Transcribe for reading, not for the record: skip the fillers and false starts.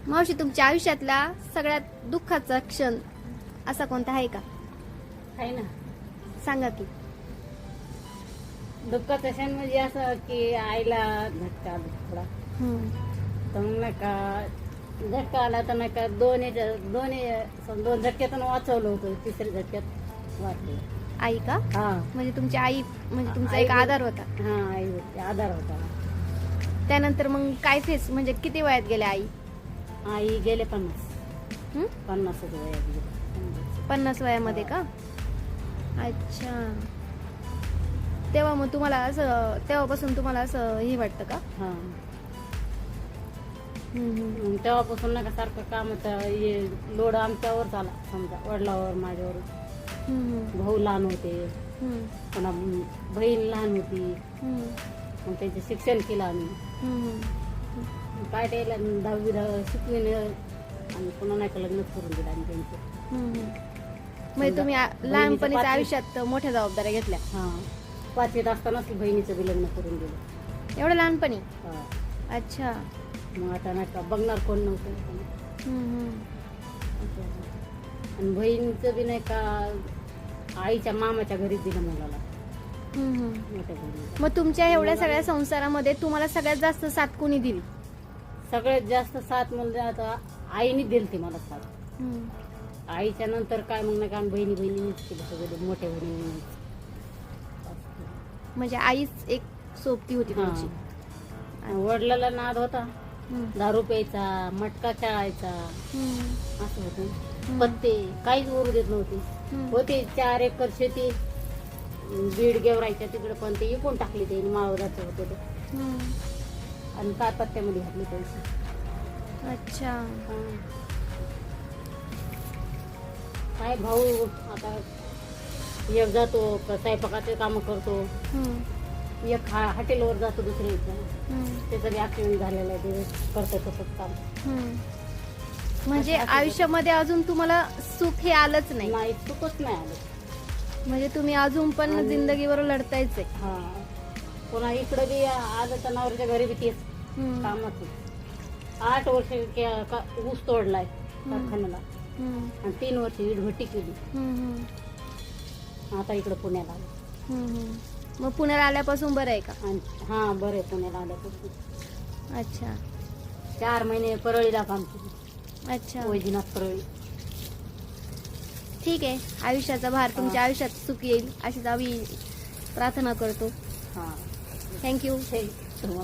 मावशी, तुमच्या आयुष्यातला सगळ्यात दुःखाचा क्षण असा कोणता आहे का? आहे ना. सांगा की. दुःखाचं क्षण म्हणजे असं की आईला झटका आला थोडा. हम्म. तर मग नाही का झटका आला तर नाही का दोन झटक्यातून वाचवलं होतं. तिसऱ्या झटक्यात वाचलं. आई का? हा म्हणजे तुमची आई म्हणजे तुमचा आई एक आधार होता. हा आई होती, आधार होता. त्यानंतर मग काय फेस म्हणजे किती वयात गेल्या आई? आई गेले 50. हं? 50 वयात गेले. 50 वयामध्ये का? अच्छा. तेव्हा मग तुम्हाला असं तेव्हापासून तुम्हाला असं हे वाटतं का? हा हम्म. मग तेव्हापासून नाही का सारखं कामाचा लोड आमच्यावर झाला. समजा वडिलावर, माझ्यावर. हम्म. भाऊ लहान होते, हम्म. पुन्हा बहीण लहान होती. हम्म. मग त्यांचे शिक्षण केलं आम्ही. हम्म. काय द्यायला 10वी शिकविन आणि पुन्हा नाही का लग्नच करून दिलं आम्ही त्यांचं. हम्म. म्हणजे तुम्ही लहानपणीच्या आयुष्यात मोठ्या जबाबदाऱ्या घेतल्या. हा 5वीत असतानाच बहिणीचं बी लग्न करून दिलं. एवढं लहानपणी? हा. अच्छा. मग आता नाही का बघणार कोण नव्हतं. हम्म. आणि बहिणीचं बी नाही का आईच्या मामाच्या घरी दिलं मुलाला. हम्म. मोठ्या बहिणीला मग तुमच्या एवढ्या सगळ्या संसारामध्ये तुम्हाला सगळ्यात जास्त साथ कोणी दिली? सगळ्यात जास्त साथ म्हणजे आता आईने दिली ती मला साथ. हम्म. आईच्या नंतर काय मग नाही का बहिणीनेच केलं सगळं, मोठ्या बहिणीने. म्हणजे आईच एक सोबती होती तुमची. वडिलाला नाद होता, हम्म. दारू प्यायचा, मटका खेळायचा, हम्म. असं होतं. पत्ते काहीच उरू देत नव्हते. हम्म. होते 4 एकर शेती बीड गेवरायच्या तिकडे, पण ते इकून टाकली ते मावळाचे होते ते. हम्म. आणि काय पत्त्यामध्ये घातले पैसे. अच्छा. काय भाऊ आता एक जातो स्वयंपाकाचे काम करतो, हम्म. एक हॉटेलवर जातो दुसऱ्या इथं. हम्म. त्याचं बी ऍक्सिडेंट झालेलं आहे, ते करतो तसंच काम. हम्म. म्हणजे आयुष्यामध्ये अजून तुम्हाला सुख हे आलंच नाही? नाही, चुकच नाही आलं. म्हणजे तुम्ही अजून पण जिंदगीवर लढतायच आहे. हा पुन्हा इकडं बी आलं तर नवऱ्याच्या घरी बी तेच हम्म. कामच. 8 वर्ष ऊस तोडलाय कारखान्याला हम्म. आणि 3 वर्ष वीटभट्टी केली. हम्म. आता इकडं पुण्याला आलं. हम्म. मग पुण्याला आल्यापासून बरं आहे का? आणि हा बरं आहे पुण्याला आल्यापासून. अच्छा. 4 महिने परळीला काम केलं. अच्छा. वैजनाथ परळी. ठीक आहे. आयुष्याचा भार तुमच्या आयुष्यात सुख येईल अशीच आम्ही प्रार्थना करतो. हा थँक्यू. थँक्यू.